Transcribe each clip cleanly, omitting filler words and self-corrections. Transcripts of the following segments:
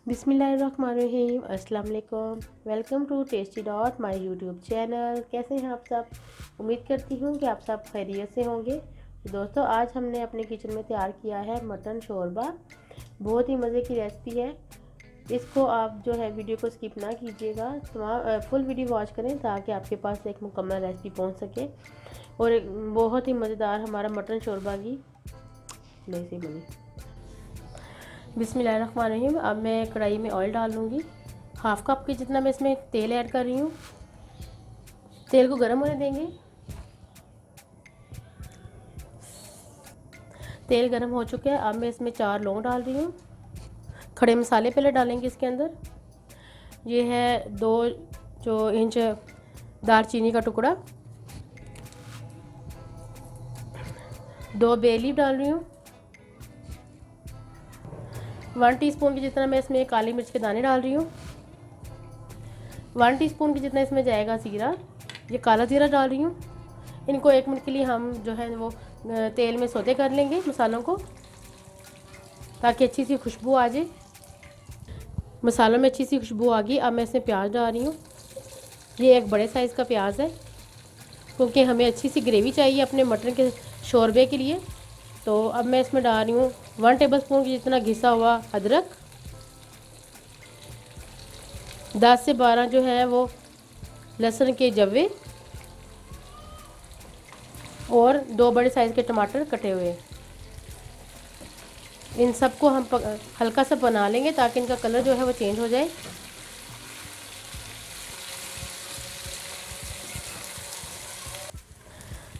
बिस्मिल्लाहिर्रहमानिर्रहीम, अस्सलाम वालेकुम। Welcome to tasty dot my YouTube channel. कैसे हैं आप सब? उम्मीद करती हूँ कि आप सब खैरियत से होंगे। दोस्तों, आज हमने अपने किचन में तैयार किया है मटन शोरबा। बहुत ही मज़े की रेसिपी है। इसको आप जो है वीडियो को स्किप ना कीजिएगा, फुल वीडियो वॉच करें ताकि आपके पास एक मुकम्मल रेसिपी पहुँच सके। और बहुत ही मज़ेदार हमारा मटन शोरबा की रेसिपी बनी। बिस्मिल्लाहिर्रहमानिर्रहीम। अब मैं कढ़ाई में ऑयल डाल लूँगी। हाफ़ कप के जितना मैं इसमें तेल ऐड कर रही हूँ। तेल को गर्म होने देंगे। तेल गर्म हो चुका है। अब मैं इसमें 4 लौंग डाल रही हूँ। खड़े मसाले पहले डालेंगे इसके अंदर। ये है 2 इंच दालचीनी का टुकड़ा, 2 बे लीफ डाल रही हूँ। 1 टीस्पून के जितना मैं इसमें काली मिर्च के दाने डाल रही हूँ। 1 टीस्पून के जितना इसमें जाएगा ज़ीरा, ये काला ज़ीरा डाल रही हूँ। इनको 1 मिनट के लिए हम जो है वो तेल में सौते कर लेंगे मसालों को, ताकि अच्छी सी खुशबू आ जाए। मसालों में अच्छी सी खुशबू आ गई। अब मैं इसमें प्याज डाल रही हूँ। ये एक बड़े साइज़ का प्याज है, क्योंकि हमें अच्छी सी ग्रेवी चाहिए अपने मटन के शोरबे के लिए। तो अब मैं इसमें डाल रही हूँ 1 टेबलस्पून की जितना घिसा हुआ अदरक, 10 से 12 जो है वो लहसुन के जवे, और 2 बड़े साइज़ के टमाटर कटे हुए। इन सबको हम हल्का सा बना लेंगे ताकि इनका कलर जो है वो चेंज हो जाए।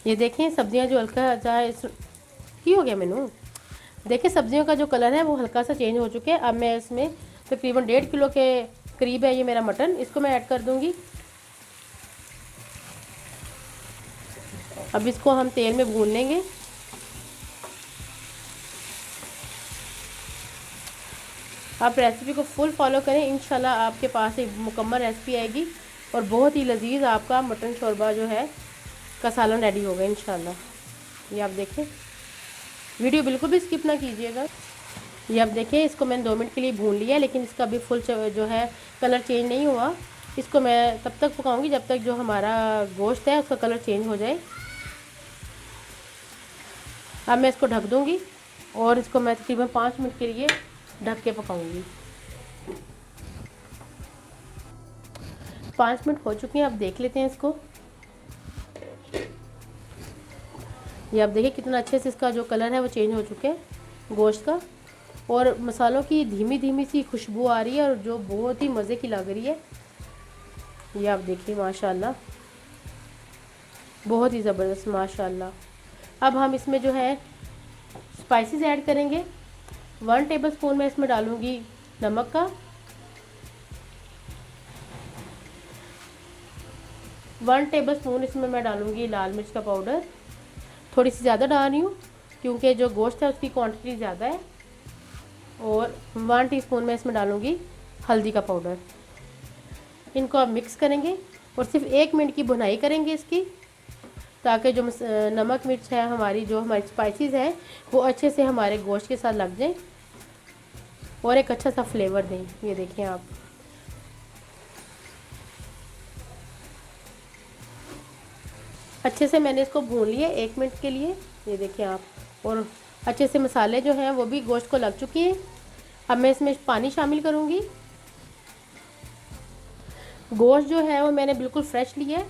ये देखें, सब्जियां जो हल्का जाए की हो गया मैनू। देखिए, सब्जियों का जो कलर है वो हल्का सा चेंज हो चुके हैं। अब मैं इसमें तकरीबन 1.5 किलो के करीब है ये मेरा मटन, इसको मैं ऐड कर दूंगी। अब इसको हम तेल में भून लेंगे। आप रेसिपी को फुल फॉलो करें, इंशाल्लाह आपके पास एक मुकम्मल रेसिपी आएगी और बहुत ही लजीज आपका मटन शोरबा जो है का सालन रेडी होगा इंशाल्लाह। ये आप देखें, वीडियो बिल्कुल भी स्किप ना कीजिएगा। ये आप देखिए, इसको मैंने 2 मिनट के लिए भून लिया, लेकिन इसका भी फुल जो है कलर चेंज नहीं हुआ। इसको मैं तब तक पकाऊंगी जब तक जो हमारा गोश्त है उसका कलर चेंज हो जाए। अब मैं इसको ढक दूंगी और इसको मैं तकरीबन 5 मिनट के लिए ढक के पकाऊंगी। 5 मिनट हो चुके हैं, अब देख लेते हैं इसको। ये आप देखिए कितना अच्छे से इसका जो कलर है वो चेंज हो चुके हैं गोश्त का, और मसालों की धीमी धीमी सी खुशबू आ रही है और जो बहुत ही मज़े की लग रही है। ये आप देखिए, माशाल्लाह बहुत ही ज़बरदस्त, माशाल्लाह। अब हम इसमें जो है स्पाइसेस ऐड करेंगे। 1 टेबलस्पून मैं इसमें डालूंगी नमक का, 1 टेबलस्पून इसमें मैं डालूंगी लाल मिर्च का पाउडर। थोड़ी सी ज़्यादा डाल रही हूँ क्योंकि जो गोश्त है उसकी क्वांटिटी ज़्यादा है। और 1 टीस्पून मैं इसमें डालूंगी हल्दी का पाउडर। इनको अब मिक्स करेंगे और सिर्फ 1 मिनट की भुनाई करेंगे इसकी, ताकि जो नमक मिर्च है हमारी, जो हमारी स्पाइसेस हैं वो अच्छे से हमारे गोश्त के साथ लग जाए और एक अच्छा सा फ्लेवर दें। ये देखें आप, अच्छे से मैंने इसको भून लिया 1 मिनट के लिए। ये देखें आप, और अच्छे से मसाले जो हैं वो भी गोश्त को लग चुके हैं। अब मैं इसमें पानी शामिल करूँगी। गोश्त जो है वो मैंने बिल्कुल फ्रेश लिया है,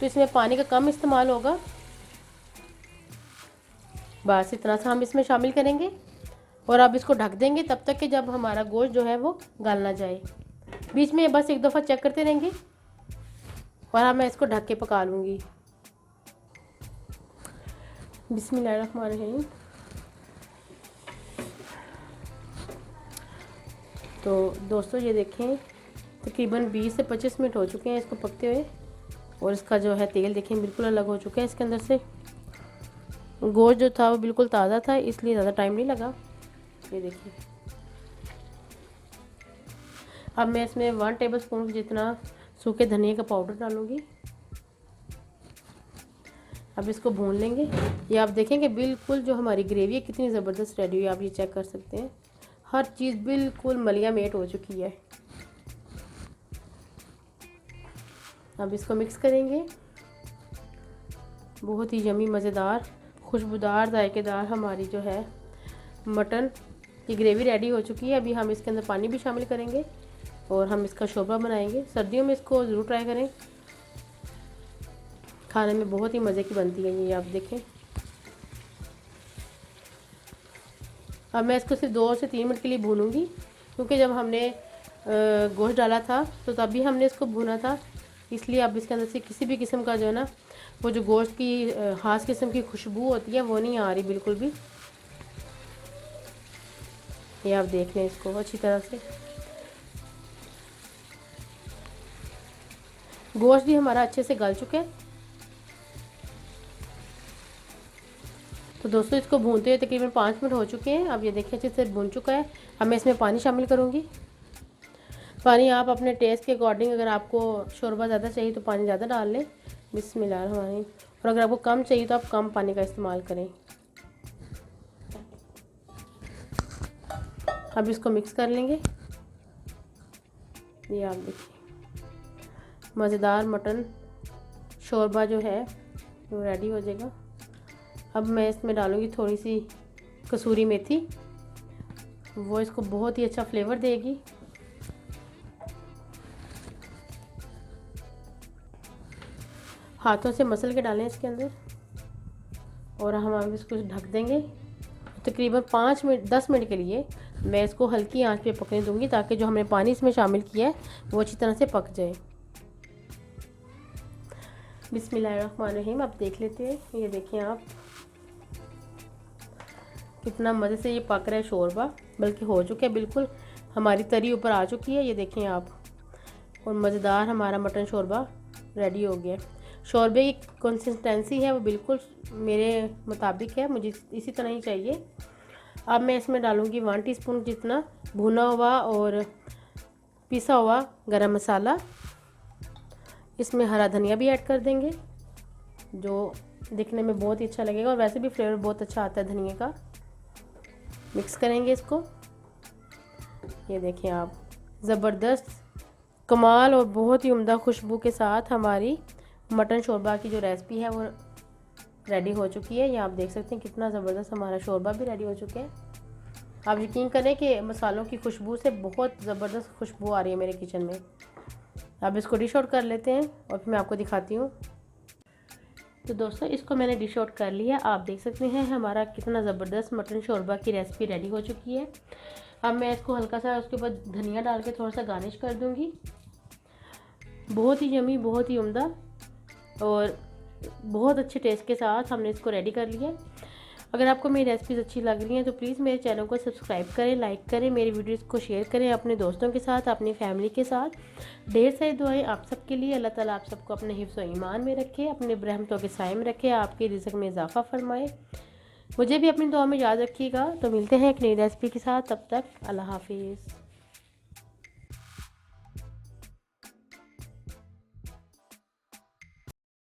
तो इसमें पानी का कम इस्तेमाल होगा। बस इतना सा हम इसमें शामिल करेंगे और अब इसको ढक देंगे तब तक कि जब हमारा गोश्त जो है वो गल ना जाए। बीच में बस एक दफ़ा चेक करते रहेंगे और अब मैं इसको ढक के पका लूँगी। बिस्मिल्लाहिर्रहमानिर्रहीम। तो दोस्तों, ये देखें तकरीबन 20 से 25 मिनट हो चुके हैं इसको पकते हुए, और इसका जो है तेल देखें बिल्कुल अलग हो चुका है इसके अंदर से। गोश्त जो था वो बिल्कुल ताज़ा था, इसलिए ज़्यादा टाइम नहीं लगा। ये देखिए, अब मैं इसमें 1 टेबलस्पून जितना सूखे धनिया का पाउडर डालूंगी। अब इसको भून लेंगे। ये आप देखेंगे बिल्कुल जो हमारी ग्रेवी है कितनी ज़बरदस्त रेडी हुई, आप ये चेक कर सकते हैं। हर चीज़ बिल्कुल मलिया मेट हो चुकी है। अब इसको मिक्स करेंगे। बहुत ही यमी मज़ेदार खुशबूदार जायकेदार हमारी जो है मटन की ग्रेवी रेडी हो चुकी है। अभी हम इसके अंदर पानी भी शामिल करेंगे और हम इसका शोरबा बनाएंगे। सर्दियों में इसको ज़रूर ट्राई करें, खाने में बहुत ही मज़े की बनती है ये, आप देखें। अब मैं इसको सिर्फ 2 से 3 मिनट के लिए भूनूंगी, क्योंकि जब हमने गोश्त डाला था तो तभी हमने इसको भूना था, इसलिए अब इसके अंदर से किसी भी किस्म का जो है ना वो जो गोश्त की ख़ास किस्म की खुशबू होती है वो नहीं आ रही बिल्कुल भी। ये आप देख लें इसको अच्छी तरह से। गोश्त भी हमारा अच्छे से गल चुका है। तो दोस्तों इसको भूनते हुए तकरीबन 5 मिनट हो चुके हैं। अब ये देखिए अच्छे से भून चुका है। अब मैं इसमें पानी शामिल करूँगी। पानी आप अपने टेस्ट के अकॉर्डिंग, अगर आपको शोरबा ज़्यादा चाहिए तो पानी ज़्यादा डाल लें। बिस्मिल्लाहिर्रहमानिर्रहीम। और अगर आपको कम चाहिए तो आप कम पानी का इस्तेमाल करें। अब इसको मिक्स कर लेंगे। ये आप देखिए मज़ेदार मटन शोरबा जो है वो रेडी हो जाएगा। अब मैं इसमें डालूँगी थोड़ी सी कसूरी मेथी, वो इसको बहुत ही अच्छा फ्लेवर देगी। हाथों से मसल के डालें इसके अंदर और हम अब इसको ढक देंगे तकरीबन 10 मिनट के लिए। मैं इसको हल्की आंच पे पकने दूंगी ताकि जो हमने पानी इसमें शामिल किया है वो अच्छी तरह से पक जाए। बिस्मिल्लाहिर्रहमानिर्रहीम। अब देख लेते हैं। ये देखें आप कितना मज़े से ये पक रहा है शोरबा, बल्कि हो चुका है बिल्कुल, हमारी तरी ऊपर आ चुकी है। ये देखें आप, और मज़ेदार हमारा मटन शोरबा रेडी हो गया। शोरबे की कंसिस्टेंसी है वो बिल्कुल मेरे मुताबिक है, मुझे इसी तरह ही चाहिए। अब मैं इसमें डालूँगी 1 टीस्पून जितना भुना हुआ और पिसा हुआ गरम मसाला। इसमें हरा धनिया भी ऐड कर देंगे जो दिखने में बहुत ही अच्छा लगेगा, और वैसे भी फ्लेवर बहुत अच्छा आता है धनिया का। मिक्स करेंगे इसको। ये देखें आप, ज़बरदस्त कमाल और बहुत ही उम्दा खुशबू के साथ हमारी मटन शोरबा की जो रेसिपी है वो रेडी हो चुकी है। ये आप देख सकते हैं कितना ज़बरदस्त हमारा शोरबा भी रेडी हो चुका है। आप यकीन करें कि मसालों की खुशबू से बहुत ज़बरदस्त खुशबू आ रही है मेरे किचन में। अब इसको डिश आउट कर लेते हैं और फिर मैं आपको दिखाती हूँ। तो दोस्तों इसको मैंने डिश आउट कर लिया। आप देख सकते हैं हमारा कितना ज़बरदस्त मटन शोरबा की रेसिपी रेडी हो चुकी है। अब मैं इसको हल्का सा उसके ऊपर धनिया डाल के थोड़ा सा गार्निश कर दूँगी। बहुत ही यमी, बहुत ही उम्दा और बहुत अच्छे टेस्ट के साथ हमने इसको रेडी कर लिया। अगर आपको मेरी रेसिपीज़ अच्छी लग रही हैं तो प्लीज़ मेरे चैनल को सब्सक्राइब करें, लाइक करें, मेरी वीडियोस को शेयर करें अपने दोस्तों के साथ, अपनी फैमिली के साथ। ढेर सारी दुआएं आप सबके लिए। अल्लाह ताला आप सबको अपने हिफ्ज़ व ईमान में रखे, अपने रहमतों के साए में रखे, आपके रिज़्क़ में इजाफ़ा फरमाए। मुझे भी अपनी दुआ में याद रखिएगा। तो मिलते हैं एक नई रेसिपी के साथ, तब तक अल्लाह हाफिज़।